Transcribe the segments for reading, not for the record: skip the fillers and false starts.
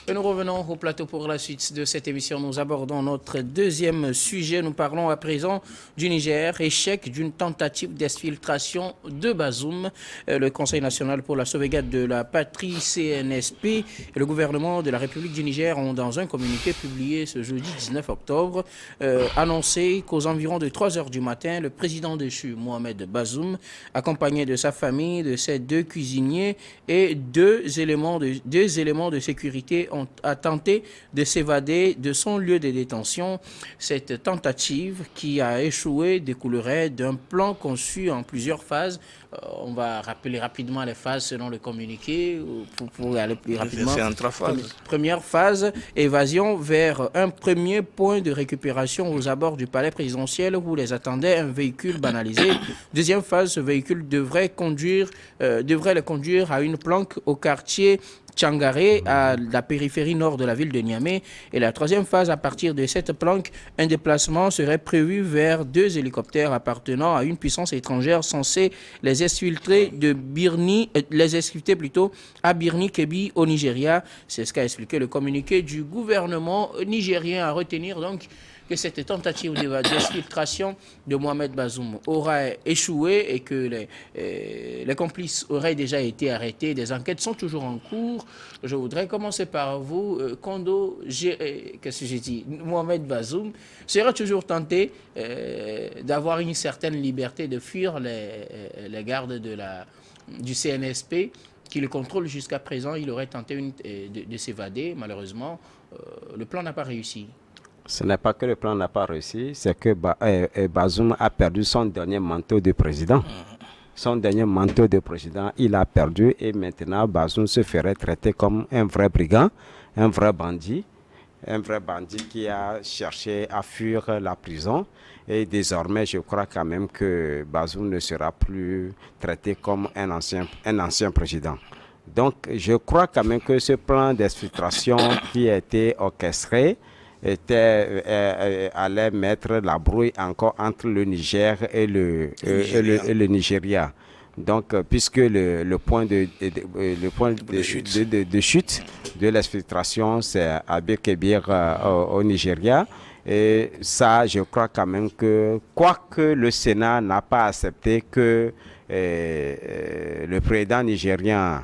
Et nous revenons au plateau pour la suite de cette émission. Nous abordons notre deuxième sujet. Nous parlons à présent du Niger, échec d'une tentative d'exfiltration de Bazoum. Le Conseil national pour la sauvegarde de la patrie CNSP et le gouvernement de la République du Niger ont, dans un communiqué publié ce jeudi 19 octobre, annoncé qu'aux environs de 3 heures du matin, le président déchu Mohamed Bazoum, accompagné de sa famille, de ses 2 cuisiniers et deux éléments de sécurité, a tenté de s'évader de son lieu de détention. Cette tentative qui a échoué découlerait d'un plan conçu en plusieurs phases. On va rappeler rapidement les phases selon le communiqué pour aller plus rapidement. C'est en 3 phases. Première phase, évasion vers un premier point de récupération aux abords du palais présidentiel où les attendait un véhicule banalisé. Deuxième phase, ce véhicule devrait les conduire à une planque au quartier Tchangaré, à la périphérie nord de la ville de Niamey. Et la troisième phase, à partir de cette planque, un déplacement serait prévu vers 2 hélicoptères appartenant à une puissance étrangère censée les exfiltrer à Birni Kebbi au Nigeria. C'est ce qu'a expliqué le communiqué du gouvernement nigérien. À retenir donc que cette tentative d'exfiltration de Mohamed Bazoum aura échoué et que les complices auraient déjà été arrêtés. Des enquêtes sont toujours en cours. Je voudrais commencer par vous. Kondo, qu'est-ce que j'ai dit? Mohamed Bazoum sera toujours tenté d'avoir une certaine liberté de fuir les gardes du CNSP qui le contrôlent jusqu'à présent. Il aurait tenté de s'évader. Malheureusement, le plan n'a pas réussi. Ce n'est pas que le plan n'a pas réussi, c'est que Bazoum a perdu son dernier manteau de président. Son dernier manteau de président, il a perdu et maintenant Bazoum se ferait traiter comme un vrai brigand, un vrai bandit qui a cherché à fuir la prison. Et désormais, je crois quand même que Bazoum ne sera plus traité comme un ancien président. Donc, je crois quand même que ce plan d'exfiltration qui a été orchestré allait mettre la brouille encore entre le Niger et le Nigeria. Donc, puisque le point de chute de l'exfiltration, c'est à Birkebir au Nigeria. Et ça, je crois quand même que, quoique le Sénat n'a pas accepté que le président nigérien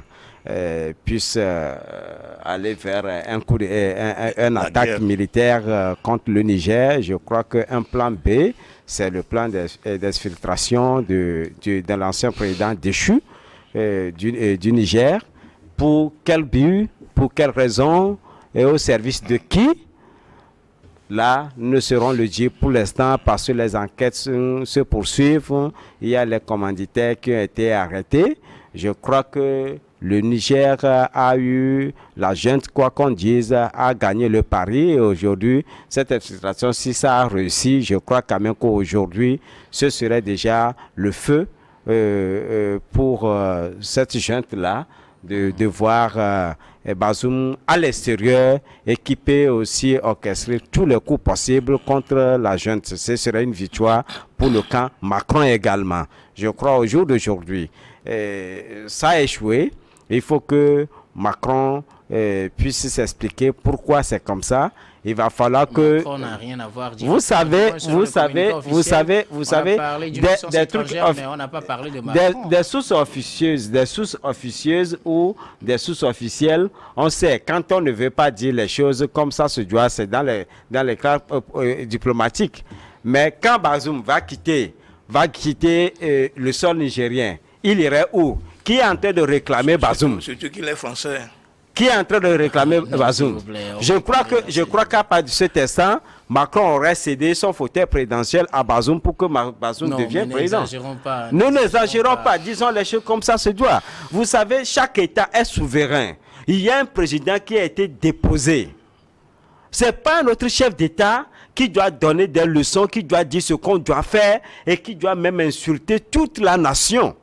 puisse aller vers une attaque militaire contre le Niger. Je crois qu'un plan B, c'est le plan d'exfiltration de l'ancien président déchu du Niger. Pour quel but, pour quelle raison et au service de qui? Là, nous ne saurons le dire pour l'instant parce que les enquêtes se poursuivent. Il y a les commanditaires qui ont été arrêtés. Je crois que le Niger a eu, la junte, quoi qu'on dise, a gagné le pari. Et aujourd'hui, cette infiltration, si ça a réussi, je crois quand même qu'aujourd'hui, ce serait déjà le feu pour cette junte-là de voir Bazoum à l'extérieur, équipé aussi, orchestré tous les coups possibles contre la junte. Ce serait une victoire pour le camp Macron également. Je crois au jour d'aujourd'hui, ça a échoué. Il faut que Macron puisse s'expliquer pourquoi c'est comme ça. Il va falloir que Macron n'a rien à voir. Vous savez, des trucs, mais on n'a pas parlé de Macron. Des sources officieuses ou des sources officielles, on sait quand on ne veut pas dire les choses comme ça se doit, c'est dans les cas diplomatiques. Mais quand Bazoum va quitter le sol nigérien, il irait où? Qui est en train de réclamer Bazoum? Surtout qu'il est français. Qui est en train de réclamer Bazoum? Je crois qu'à partir de cet instant, Macron aurait cédé son fauteuil présidentiel à Bazoum pour que Bazoum devienne président. Nous n'exagérons pas, disons les choses comme ça se doit. Vous savez, chaque État est souverain. Il y a un président qui a été déposé. Ce n'est pas notre chef d'État qui doit donner des leçons, qui doit dire ce qu'on doit faire et qui doit même insulter toute la nation.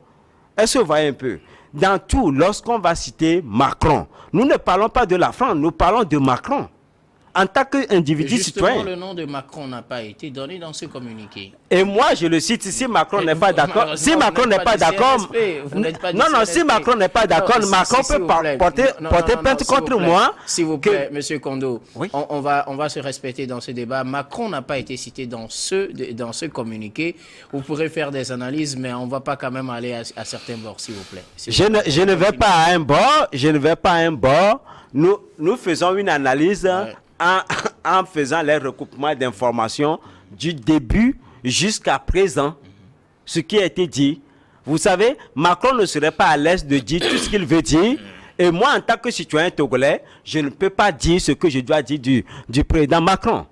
Est-ce que vous voyez un peu? Dans tout, lorsqu'on va citer Macron, nous ne parlons pas de la France, nous parlons de Macron. en tant qu'individu Justement, citoyen. le nom de Macron n'a pas été donné dans ce communiqué. Et moi, je le cite, si Macron n'est pas d'accord, si Macron n'est pas d'accord, non, si Macron n'est pas d'accord, Macron peut porter plainte contre moi. S'il vous plaît, Monsieur Kondo, Oui. on va se respecter dans ce débat. Macron n'a pas été cité dans ce communiqué. Vous pourrez faire des analyses, mais on ne va pas quand même aller à certains bords, s'il vous plaît. Je ne vais pas à un bord, je ne vais pas à un bord. Nous faisons une analyse en faisant les recoupements d'informations du début jusqu'à présent, ce qui a été dit. Vous savez, Macron ne serait pas à l'aise de dire tout ce qu'il veut dire. Et moi, en tant que citoyen togolais, je ne peux pas dire ce que je dois dire du président Macron.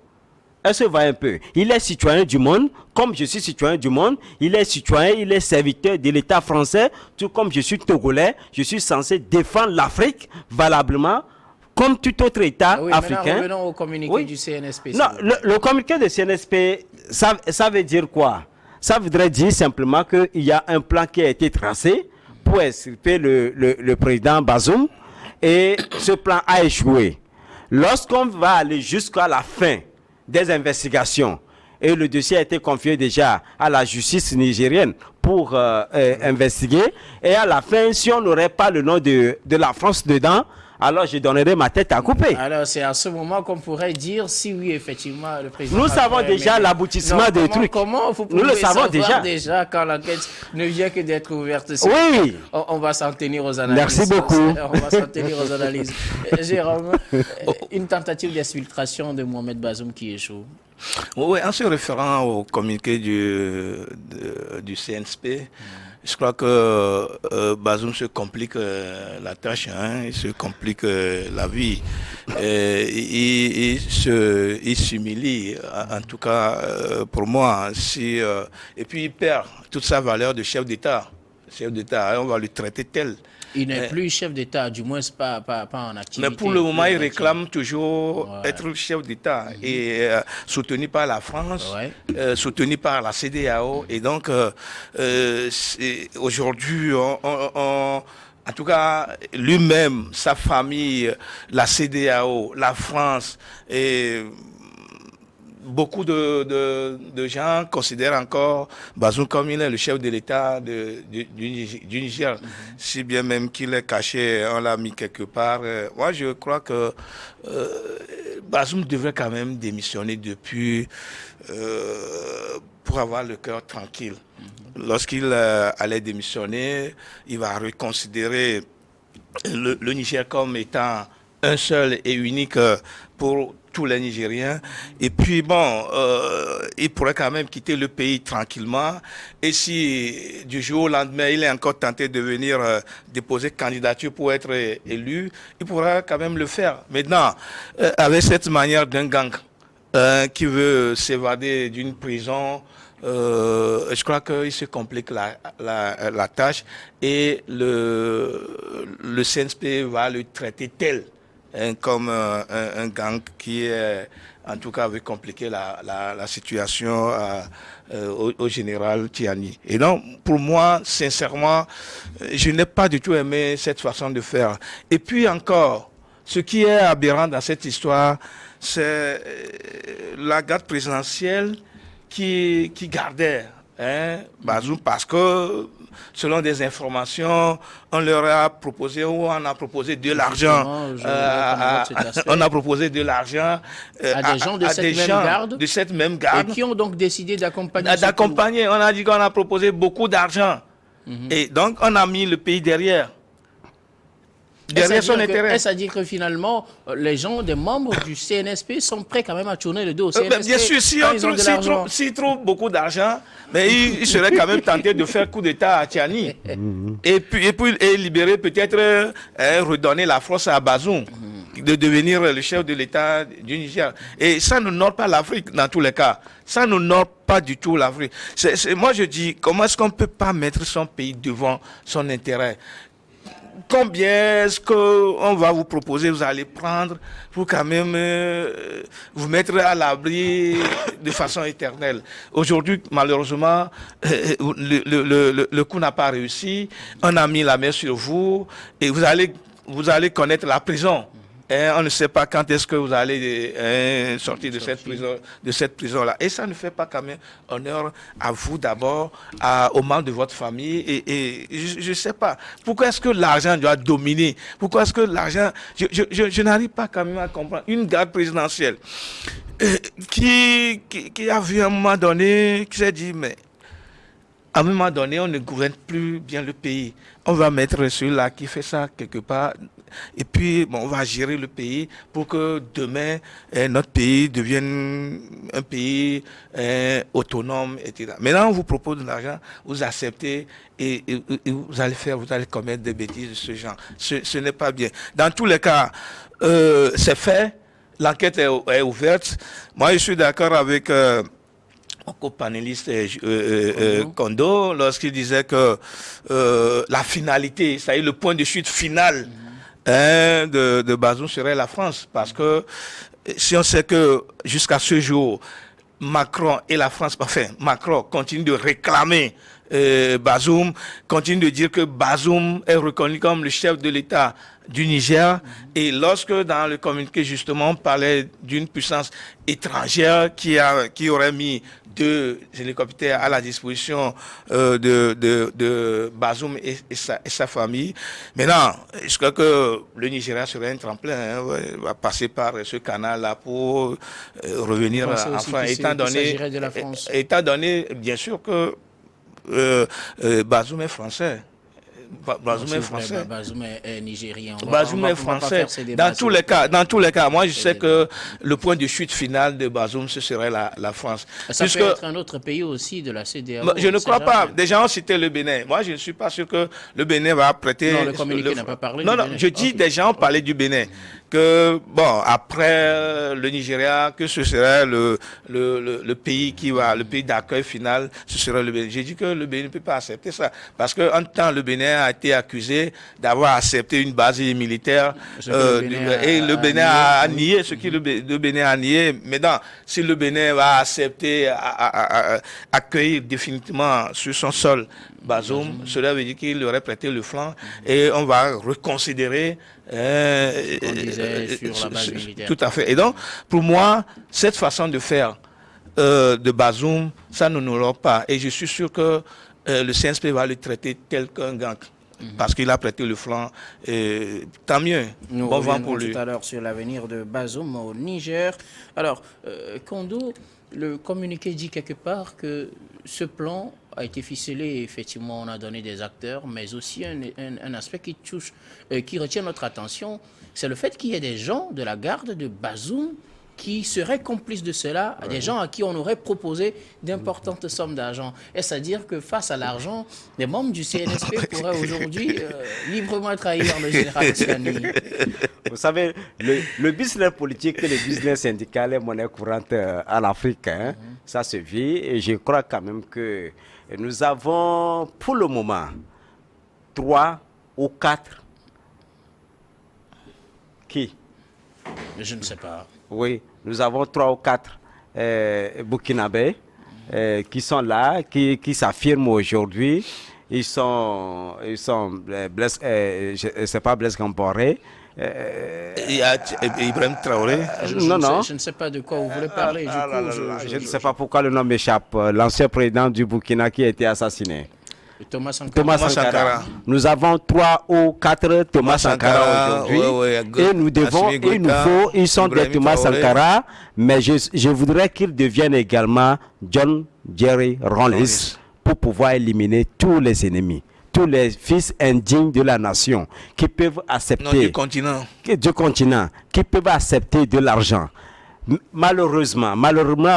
Est-ce que vous voyez un peu? Il est citoyen du monde, comme je suis citoyen du monde. Il est citoyen, il est serviteur de l'État français, tout comme je suis togolais. Je suis censé défendre l'Afrique valablement, comme tout autre État africain. Revenons au communiqué du CNSP. Non, le communiqué du CNSP, ça veut dire quoi? Ça voudrait dire simplement qu'il y a un plan qui a été tracé pour extirper le président Bazoum, et ce plan a échoué. Lorsqu'on va aller jusqu'à la fin des investigations, et le dossier a été confié déjà à la justice nigérienne pour investiguer, et à la fin, si on n'aurait pas le nom de la France dedans, alors je donnerai ma tête à couper. Alors c'est à ce moment qu'on pourrait dire si oui, effectivement, le président... Nous savons déjà l'aboutissement des trucs. Comment vous pouvez Nous le savons déjà quand l'enquête ne vient que d'être ouverte? Oui. On va s'en tenir aux analyses. Merci beaucoup. On va s'en tenir aux analyses. Jérôme, une tentative d'exfiltration de Mohamed Bazoum qui échoue. Oui, en se référant au communiqué du CNSP, je crois que Bazoum se complique la tâche, il se complique la vie. Il s'humilie, en tout cas pour moi. Et puis il perd toute sa valeur de chef d'État. Chef d'État, on va le traiter tel. Il n'est plus chef d'État, du moins pas en activité. Mais pour le moment, il réclame toujours être chef d'État et soutenu par la France, soutenu par la CEDEAO. Et donc, aujourd'hui, en tout cas, lui-même, sa famille, la CEDEAO, la France et beaucoup de gens considèrent encore Bazoum comme il est le chef de l'État du Niger, si bien même qu'il est caché, on l'a mis quelque part. Moi, je crois que Bazoum devrait quand même démissionner depuis pour avoir le cœur tranquille. Lorsqu'il allait démissionner, il va reconsidérer le Niger comme étant un seul et unique pour tous les Nigériens. Et puis bon, il pourrait quand même quitter le pays tranquillement. Et si du jour au lendemain, il est encore tenté de venir déposer candidature pour être élu, il pourra quand même le faire. Maintenant, avec cette manière d'un gang qui veut s'évader d'une prison, je crois qu'il se complique la tâche et le CNSP va le traiter tel. Comme un gang qui, en tout cas, veut compliquer la situation au général Tiani. Et donc, pour moi, sincèrement, je n'ai pas du tout aimé cette façon de faire. Et puis encore, ce qui est aberrant dans cette histoire, c'est la garde présidentielle qui gardait Bazoum parce que, selon des informations, on leur a proposé ou on a proposé de l'argent. On a proposé de l'argent à des gens de cette même garde. Et qui ont donc décidé d'accompagner. D'accompagner. On a dit qu'on a proposé beaucoup d'argent. Et donc, on a mis le pays derrière. Derrière son intérêt. Est-ce à dire que finalement, les gens, des membres du CNSP sont prêts quand même à tourner le dos au CNSP? Bien sûr, s'ils trouvent beaucoup d'argent, mais ils seraient quand même tentés de faire coup d'État à Tiani. Et puis libérer peut-être, redonner la force à Bazoum, de devenir le chef de l'État du Niger. Et ça n'honore pas l'Afrique dans tous les cas. Ça n'honore pas du tout l'Afrique. Moi je dis, comment est-ce qu'on ne peut pas mettre son pays devant son intérêt? Combien est-ce qu'on va vous proposer, vous allez prendre pour quand même vous mettre à l'abri de façon éternelle? Aujourd'hui, malheureusement, le coup n'a pas réussi. On a mis la main sur vous et vous allez connaître la prison. On ne sait pas quand est-ce que vous allez sortir de cette prison-là. Et ça ne fait pas quand même honneur à vous d'abord, aux membres de votre famille. Et je ne sais pas. Pourquoi est-ce que l'argent doit dominer? Pourquoi est-ce que l'argent... Je n'arrive pas quand même à comprendre. Une garde présidentielle qui a vu à un moment donné, qui s'est dit, mais à un moment donné, on ne gouverne plus bien le pays. On va mettre celui-là qui fait ça quelque part. Et puis, bon, on va gérer le pays pour que demain, notre pays devienne un pays autonome, etc. Maintenant, on vous propose de l'argent, vous acceptez et vous allez commettre des bêtises de ce genre. Ce n'est pas bien. Dans tous les cas, c'est fait. L'enquête est ouverte. Moi, je suis d'accord avec mon copanéliste Kondo lorsqu'il disait que la finalité, c'est-à-dire le point de chute final de Bazoum serait la France. Parce que si on sait que jusqu'à ce jour, Macron et la France, enfin, Macron continue de réclamer Bazoum, continue de dire que Bazoum est reconnu comme le chef de l'État du Niger. Et lorsque dans le communiqué justement on parlait d'une puissance étrangère qui aurait mis 2 hélicoptères à la disposition de Bazoum et sa famille. Maintenant, je crois que le Nigeria serait un tremplin, va passer par ce canal-là pour revenir en France. Étant donné, bien sûr que Bazoum est français. Bazoum est français. Bazoum est nigérien. Bazoum est français. Dans tous les cas, moi je sais que le point de chute final de Bazoum, ce serait la France. Ça peut être un autre pays aussi de la CEDEAO. Je ne crois pas. Des gens ont cité le Bénin. Moi, je ne suis pas sûr que le Bénin va prêter... Non, le communiqué n'a pas parlé du Bénin. Non, je dis des gens ont parlé du Bénin. Que, bon, après le Nigeria, que ce serait le pays le pays d'accueil final, ce serait le Bénin. J'ai dit que le Bénin ne peut pas accepter ça. Parce qu'en temps, le Bénin a été accusé d'avoir accepté une base militaire. Et le Bénin a nié ce que le Bénin a nié. Maintenant, si le Bénin va accepter accueillir définitivement sur son sol Bazoum, cela veut dire qu'il aurait prêté le flanc et on va reconsidérer on disait sur la base militaire. Tout à fait. Et donc, pour moi, cette façon de faire de Bazoum, ça ne nous l'aura pas. Et je suis sûr que le CNSP va le traiter tel qu'un gang. Parce qu'il a prêté le flanc, tant mieux. Nous bon vent pour lui. Tout à l'heure sur l'avenir de Bazoum au Niger. Alors, Kondo, le communiqué dit quelque part que ce plan a été ficelé. Effectivement, on a donné des acteurs, mais aussi un aspect qui retient notre attention, c'est le fait qu'il y ait des gens de la garde de Bazoum qui seraient complices de cela, des gens à qui on aurait proposé d'importantes sommes d'argent. Est-ce à dire que face à l'argent, les membres du CNSP pourraient aujourd'hui librement trahir le général Tiani? Vous savez, le business politique et le business syndical est monnaie courante en Afrique. Ça se vit et je crois quand même que nous avons pour le moment 3 ou 4 qui? Je ne sais pas. Oui, nous avons 3 ou 4 Burkinabés qui sont là, qui s'affirment aujourd'hui. Ils sont Blaise, c'est pas Blaise Compaoré. Il y a Ibrahim Traoré. Je ne sais pas de quoi vous voulez parler. Je ne sais pas pourquoi le nom m'échappe. L'ancien président du Burkina qui a été assassiné. Thomas Sankara. Nous avons 3 ou 4 Thomas Sankara aujourd'hui. Et nous devons, ils sont des Thomas Sankara, mais je voudrais qu'ils deviennent également John Jerry Rawlings pour pouvoir éliminer tous les ennemis, tous les fils indignes de la nation qui peuvent accepter du continent, qui peuvent accepter de l'argent. Malheureusement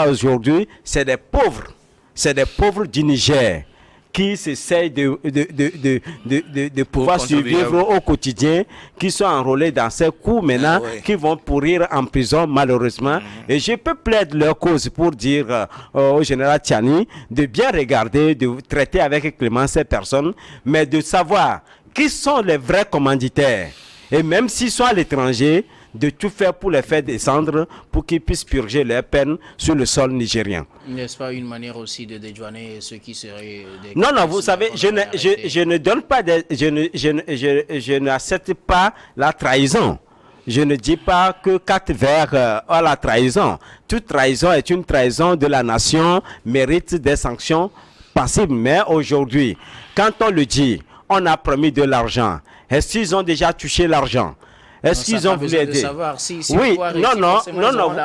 aujourd'hui, c'est des pauvres du Niger qui s'essayent de pouvoir survivre au quotidien, qui sont enrôlés dans ces coups maintenant, qui vont pourrir en prison malheureusement. Et je peux plaider leur cause pour dire au général Tiani de bien regarder, de traiter avec clémence ces personnes, mais de savoir qui sont les vrais commanditaires. Et même s'ils sont à l'étranger, de tout faire pour les faire descendre pour qu'ils puissent purger leurs peines sur le sol nigérien. N'est-ce pas une manière aussi de dédouaner ceux qui seraient... Non, vous savez, je ne donne pas, je n'accepte pas la trahison. je ne dis pas que 4 vers à la trahison. Toute trahison est une trahison de la nation, mérite des sanctions passibles. Mais aujourd'hui, quand on le dit, on a promis de l'argent. Est-ce qu'ils ont déjà touché l'argent? Est-ce qu'ils ont voulu aider? Oui, non.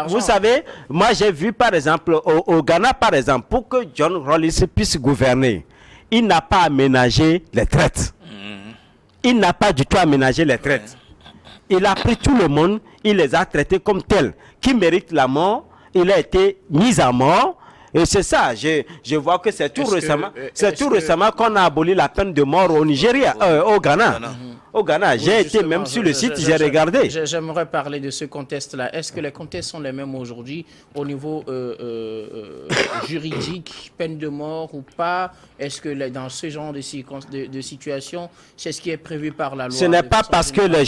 Vous savez, moi j'ai vu par exemple au Ghana, par exemple, pour que John Rawlings puisse gouverner, il n'a pas aménagé les traites. Il n'a pas du tout aménagé les traites. Il a pris tout le monde, il les a traités comme tels. Qui mérite la mort, il a été mis à mort. Et c'est ça, je vois que c'est tout récemment qu'on a aboli la peine de mort au Nigeria, au Ghana. Au Ghana, j'ai été même sur le site, j'ai regardé. J'aimerais parler de ce contexte-là. Est-ce que les contextes sont les mêmes aujourd'hui au niveau juridique, peine de mort ou pas? Est-ce que dans ce genre de situation, c'est ce qui est prévu par la loi? Ce n'est pas parce que les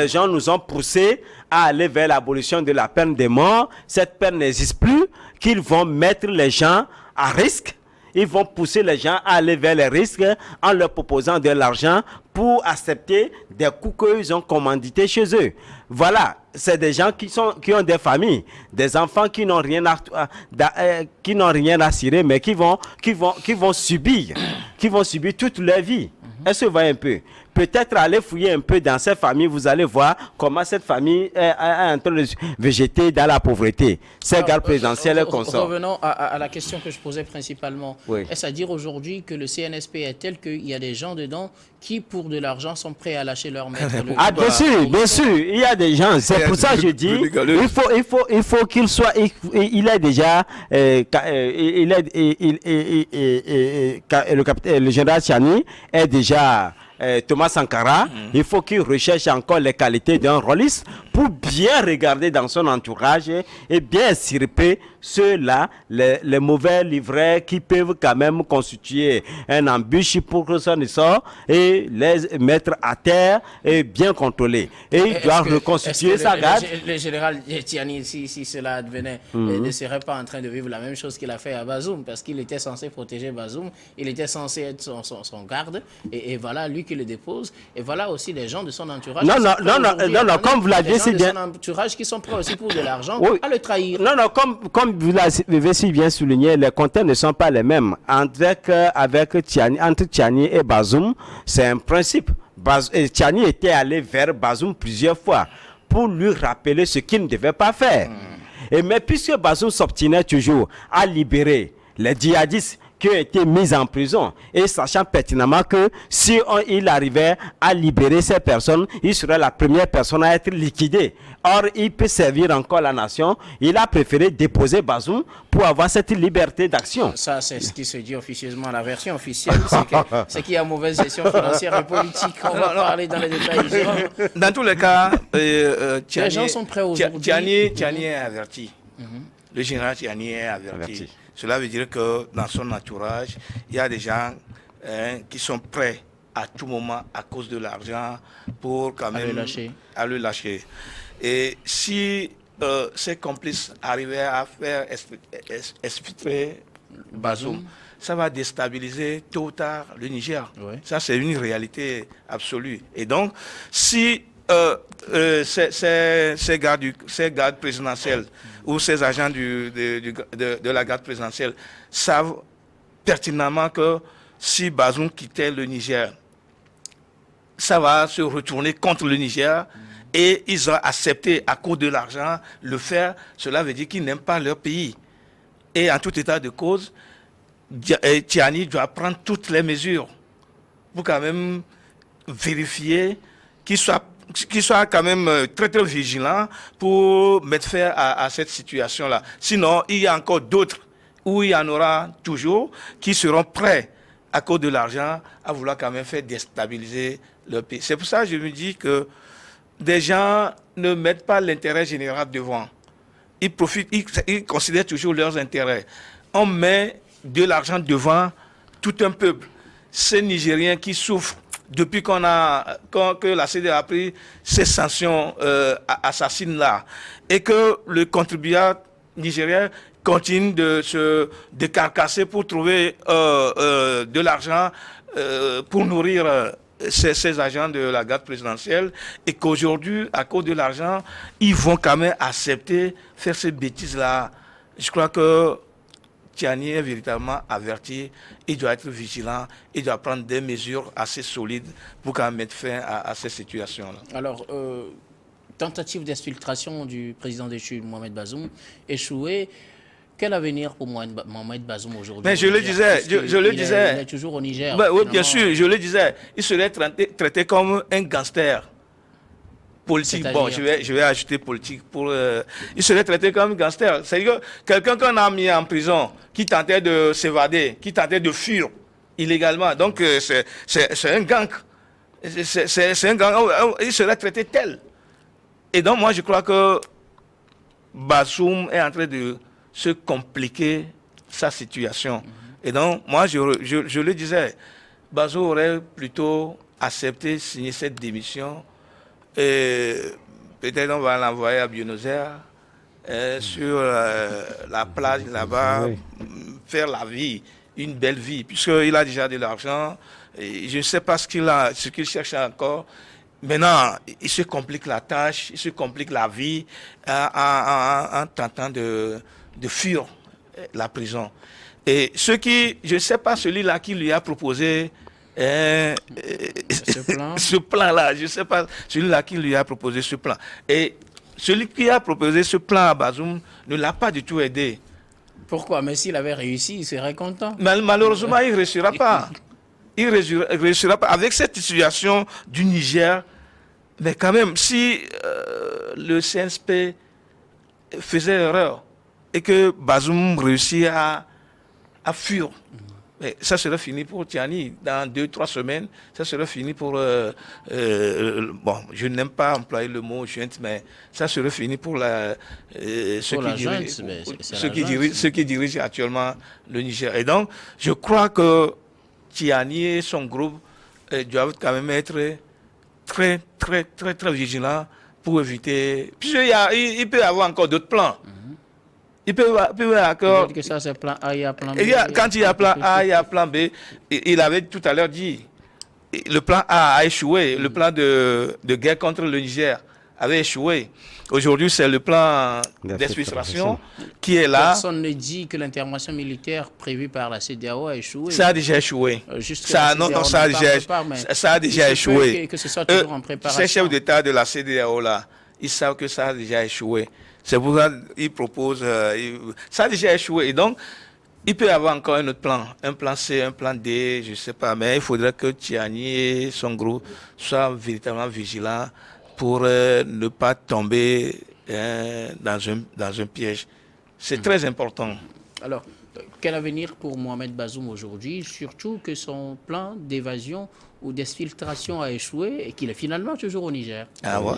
gens nous ont poussés à aller vers l'abolition de la peine de mort. Cette peine n'existe plus, qu'ils vont mettre les gens à risque. Ils vont pousser les gens à aller vers les risques en leur proposant de l'argent pour accepter des coups qu'ils ont commandités chez eux. Voilà, c'est des gens qui ont des familles, des enfants qui n'ont rien à cirer, mais qui vont subir toute leur vie. Est-ce que vous voyez un peu? Peut-être aller fouiller un peu dans cette famille, vous allez voir comment cette famille est en train de végéter dans la pauvreté. Ces gardes présidentiels et consorts. Revenons à la question que je posais principalement. Oui. Est-ce à dire aujourd'hui que le CNSP est tel qu'il y a des gens dedans qui, pour de l'argent, sont prêts à lâcher leur maître? Bien sûr, il y a des gens. C'est pour ça que je dis, il faut qu'il soit, il est déjà, le général Tchani est déjà Thomas Sankara. Il faut qu'il recherche encore les qualités d'un rôliste pour bien regarder dans son entourage et bien estirper ceux-là, les mauvais livrets qui peuvent quand même constituer un embûche pour que son sort et les mettre à terre et bien contrôler. Et il doit reconstituer sa garde. Le général Tchani, si cela advenait, ne serait pas en train de vivre la même chose qu'il a fait à Bazoum, parce qu'il était censé protéger Bazoum, il était censé être son garde, et voilà lui qui le dépose, et voilà aussi les gens de son entourage. Non, comme vous l'avez si bien. Son entourage qui sont prêts aussi pour de l'argent à le trahir. Non, comme vous l'avez si bien souligné, les comptes ne sont pas les mêmes. Entre Tchani et Bazoum, c'est un principe. Tchani était allé vers Bazoum plusieurs fois pour lui rappeler ce qu'il ne devait pas faire. Mais puisque Bazoum s'obstinait toujours à libérer les djihadistes qui ont été mis en prison, et sachant pertinemment que si il arrivait à libérer ces personnes, il serait la première personne à être liquidée. Or, il peut servir encore la nation. Il a préféré déposer Bazoum pour avoir cette liberté d'action. Ça, c'est ce qui se dit officieusement. La version officielle, c'est qu'il y a mauvaise gestion financière et politique. On va parler dans les détails. Jérôme. Dans tous les cas, les gens sont prêts aujourd'hui. Tchani est averti. Le général Tchani est averti. Cela veut dire que dans son entourage, il y a des gens qui sont prêts à tout moment à cause de l'argent pour quand même à le lâcher. Et si ces complices arrivaient à faire exfiltrer Bazoum, ça va déstabiliser tôt ou tard le Niger. Oui. Ça, c'est une réalité absolue. Et donc, si ces gardes présidentiels ou ces agents de la garde présidentielle savent pertinemment que si Bazoum quittait le Niger, ça va se retourner contre le Niger, et ils ont accepté à cause de l'argent le faire. Cela veut dire qu'ils n'aiment pas leur pays. Et en tout état de cause, Tchani doit prendre toutes les mesures pour quand même vérifier qu'il soit quand même très très vigilant pour mettre fin à cette situation-là. Sinon, il y a encore d'autres où il y en aura toujours qui seront prêts à cause de l'argent à vouloir quand même faire déstabiliser le pays. C'est pour ça que je me dis que des gens ne mettent pas l'intérêt général devant. Ils considèrent toujours leurs intérêts. On met de l'argent devant tout un peuple. Ces Nigériens qui souffrent depuis que la CEDEAO a pris ces sanctions assassines-là, et que le contribuable nigérien continue de se décarcasser pour trouver de l'argent pour nourrir ces agents de la garde présidentielle et qu'aujourd'hui, à cause de l'argent, ils vont quand même accepter faire ces bêtises-là. Je crois que Tiani est véritablement averti, il doit être vigilant, il doit prendre des mesures assez solides pour quand même mettre fin à ces situations-là. Alors, tentative d'exfiltration du président déchu Mohamed Bazoum échouée. Quel avenir pour Mohamed Bazoum aujourd'hui? Mais je le disais, il est toujours au Niger. Ben, oui, bien sûr, je le disais. Il serait traité comme un gangster politique. Bon, je vais ajouter politique pour. Il serait traité comme un gangster. C'est-à-dire que quelqu'un qu'on a mis en prison, qui tentait de s'évader, qui tentait de fuir illégalement. Donc, c'est un gang. C'est un gang. Il serait traité tel. Et donc, moi, je crois que Bazoum est en train de se compliquer sa situation. Et donc, moi, je le disais, Bazoum aurait plutôt accepté de signer cette démission. Et peut-être on va l'envoyer à Buenos Aires, sur la plage là-bas, faire la vie, une belle vie, puisqu'il a déjà de l'argent. Je ne sais pas ce qu'il cherche encore. Maintenant, il se complique la tâche, il se complique la vie en tentant de fuir la prison. Et je ne sais pas celui-là qui lui a proposé ce plan-là, je ne sais pas celui-là qui lui a proposé ce plan. Et celui qui a proposé ce plan à Bazoum ne l'a pas du tout aidé. Pourquoi? Mais s'il avait réussi, il serait content. Mais malheureusement, il ne réussira pas. Il ne réussira pas. Avec cette situation du Niger, mais quand même, si le CNSP faisait erreur et que Bazoum réussit à fuir, mais ça serait fini pour Tiani. Dans 2-3 semaines, ça serait fini pour... bon, je n'aime pas employer le mot junte, mais ça serait fini pour ceux qui dirigent actuellement le Niger. Et donc, je crois que Tiani et son groupe doivent quand même être très, très, très, très vigilants pour éviter... Puisqu'il peut y avoir encore d'autres plans. Il peut encore... que ça, c'est plan A, il y a plan B. Quand il y a plan A, il y a plan B. Il avait tout à l'heure dit, le plan A a échoué, le plan de guerre contre le Niger avait échoué. Aujourd'hui, c'est le plan d'exfiltration qui est là. Personne ne dit que l'intervention militaire prévue par la CEDEAO a échoué. Ça a déjà échoué. Ça a déjà échoué. Que ce soit toujours en préparation. Ces chefs d'État de la CEDEAO, là, ils savent que ça a déjà échoué. C'est pour ça qu'ils proposent... ça a déjà échoué. Et donc, il peut y avoir encore un autre plan. Un plan C, un plan D, je ne sais pas. Mais il faudrait que Tiani et son groupe soient véritablement vigilants pour ne pas tomber dans un piège. C'est très important. Alors, quel avenir pour Mohamed Bazoum aujourd'hui? Surtout que son plan d'évasion ou d'exfiltration a échoué et qu'il est finalement toujours au Niger. Ah ouais.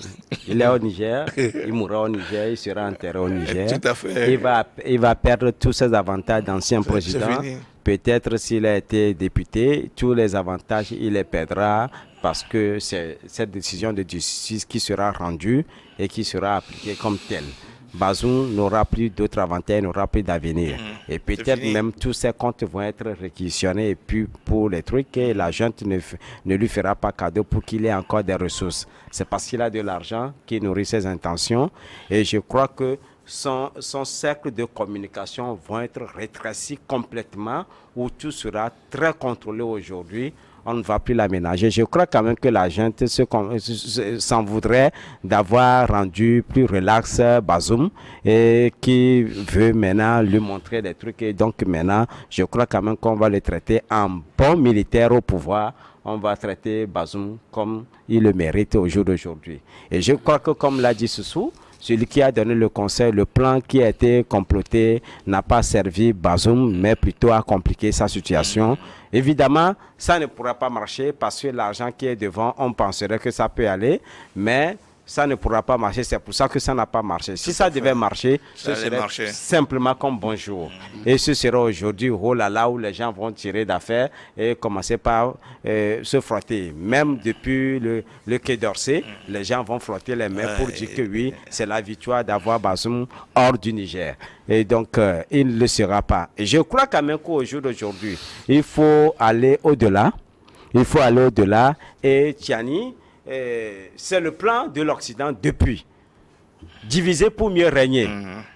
Il est au Niger, il mourra au Niger, il sera enterré au Niger. Tout à fait. Il va perdre tous ses avantages d'ancien président. Peut-être s'il a été député, tous les avantages, il les perdra parce que c'est cette décision de justice qui sera rendue et qui sera appliquée comme telle. Bazoum n'aura plus d'autres avantages, n'aura plus d'avenir. Et peut-être même tous ses comptes vont être réquisitionnés et puis pour les trucs, et la junte ne lui fera pas cadeau pour qu'il ait encore des ressources. C'est parce qu'il a de l'argent qu'il nourrit ses intentions. Et je crois que son cercle de communication va être rétréci complètement, où tout sera très contrôlé aujourd'hui. On ne va plus l'aménager. Je crois quand même que la junte s'en voudrait d'avoir rendu plus relax Bazoum et qui veut maintenant lui montrer des trucs. Et donc maintenant, je crois quand même qu'on va le traiter en bon militaire au pouvoir. On va traiter Bazoum comme il le mérite au jour d'aujourd'hui. Et je crois que comme l'a dit Soussou, celui qui a donné le conseil, le plan qui a été comploté n'a pas servi Bazoum, mais plutôt a compliqué sa situation. Évidemment, ça ne pourra pas marcher parce que l'argent qui est devant, on penserait que ça peut aller, mais ça ne pourra pas marcher. C'est pour ça que ça n'a pas marché. Si ça devait marcher, ce serait simplement comme bonjour. Et ce sera aujourd'hui, oh là là, où les gens vont tirer d'affaires et commencer par se frotter. Même depuis le Quai d'Orsay, les gens vont frotter les mains pour dire que oui, c'est la victoire d'avoir Bazoum hors du Niger. Et donc, il ne le sera pas. Et je crois quand même qu'au jour d'aujourd'hui, il faut aller au-delà. Il faut aller au-delà. Et Tiani, c'est le plan de l'Occident depuis. Diviser pour mieux régner.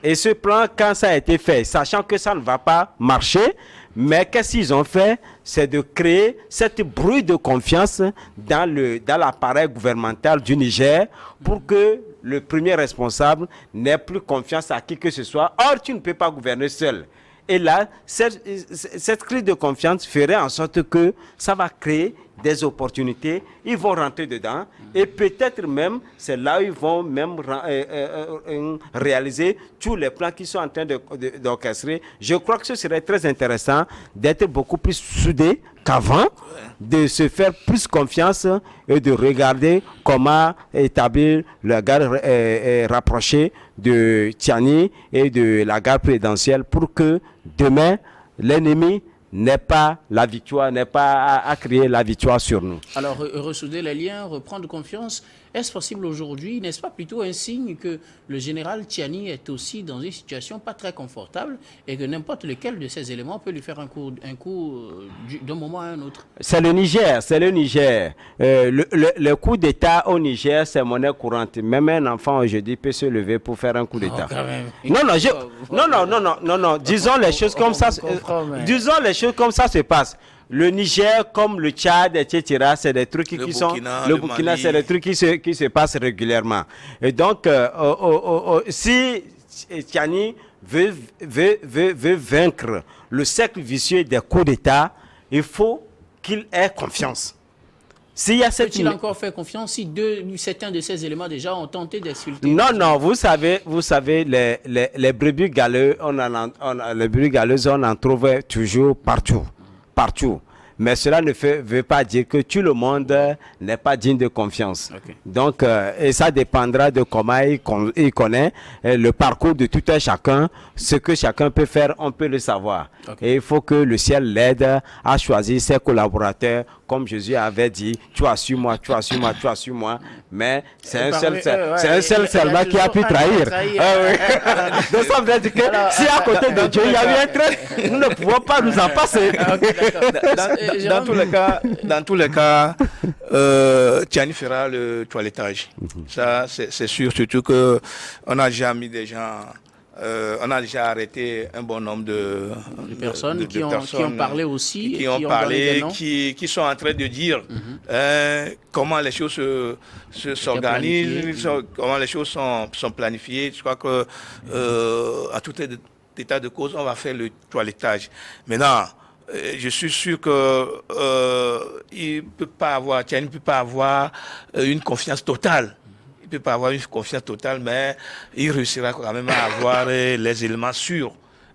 Et ce plan, quand ça a été fait, sachant que ça ne va pas marcher, mais qu'est-ce qu'ils ont fait? C'est de créer cette bruit de confiance dans l'appareil gouvernemental du Niger pour que le premier responsable n'ait plus confiance à qui que ce soit. Or, tu ne peux pas gouverner seul. Et là, cette crise de confiance ferait en sorte que ça va créer des opportunités. Ils vont rentrer dedans et peut-être même, c'est là où ils vont même réaliser tous les plans qu'ils sont en train d'orchestrer. Je crois que ce serait très intéressant d'être beaucoup plus soudés qu'avant, de se faire plus confiance et de regarder comment établir la garde rapprochée de Tiani et de la garde présidentielle pour que demain, l'ennemi n'est pas la victoire, n'est pas à créer la victoire sur nous. Alors, ressouder les liens, reprendre confiance, est-ce possible aujourd'hui? N'est-ce pas plutôt un signe que le général Tiani est aussi dans une situation pas très confortable et que n'importe lequel de ces éléments peut lui faire un coup d'un moment à un autre? C'est le Niger, c'est le Niger. Le coup d'État au Niger, c'est monnaie courante. Même un enfant aujourd'hui peut se lever pour faire un coup d'État. Non, disons les choses comme ça. Disons les choses comme ça se passe. Le Niger, comme le Tchad, etc., c'est des trucs qui sont... Le Burkina, c'est des trucs qui se passent régulièrement. Et donc, si Tiani veut vaincre le cercle vicieux des coups d'État, il faut qu'il ait confiance. Peut-il encore faire confiance si certains de ces éléments déjà ont tenté d'insulter? Non, vous savez, les brebis galeuses, les brebis galeuses, on en trouve toujours partout. Mais cela ne veut pas dire que tout le monde n'est pas digne de confiance. Okay. Donc, et ça dépendra de comment il connaît le parcours de tout un chacun. Ce que chacun peut faire, on peut le savoir. Okay. Et il faut que le ciel l'aide à choisir ses collaborateurs. Comme Jésus avait dit, tu as su moi. Mais c'est un seul seulement qui a pu trahir. Donc ça veut dire que si à côté de Dieu, il y a eu un trait, nous ne pouvons pas nous en passer. Dans tous les cas, Tiani fera le toilettage. Ça, c'est sûr, surtout qu'on a déjà mis des gens... on a déjà arrêté un bon nombre de personnes qui ont parlé aussi, qui sont en train de dire comment les choses s'organisent, comment les choses sont planifiées. Je crois que à tout état de cause, on va faire le toilettage. Maintenant, je suis sûr que Tiani ne peut pas avoir une confiance totale. Il ne peut pas avoir une confiance totale, mais il réussira quand même à avoir les éléments sûrs.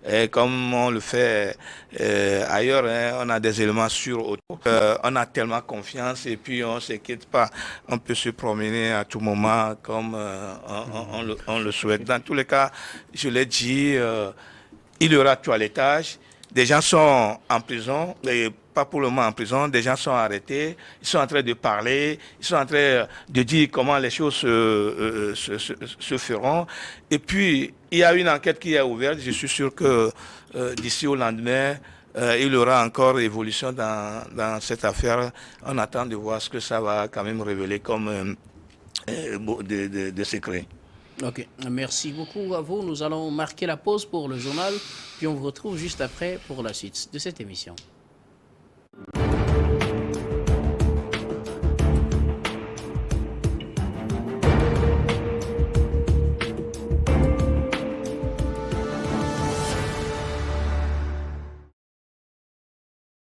Et comme on le fait ailleurs, on a des éléments sûrs autour. On a tellement confiance et puis on ne s'inquiète pas. On peut se promener à tout moment comme on le souhaite. Dans tous les cas, je l'ai dit, il y aura toilettage. Des gens sont en prison, mais pas pour le moment en prison, des gens sont arrêtés, ils sont en train de parler, ils sont en train de dire comment les choses se feront. Et puis, il y a une enquête qui est ouverte, je suis sûr que d'ici au lendemain, il y aura encore évolution dans cette affaire. On attend de voir ce que ça va quand même révéler comme de secrets. Ok, merci beaucoup à vous. Nous allons marquer la pause pour le journal, puis on vous retrouve juste après pour la suite de cette émission.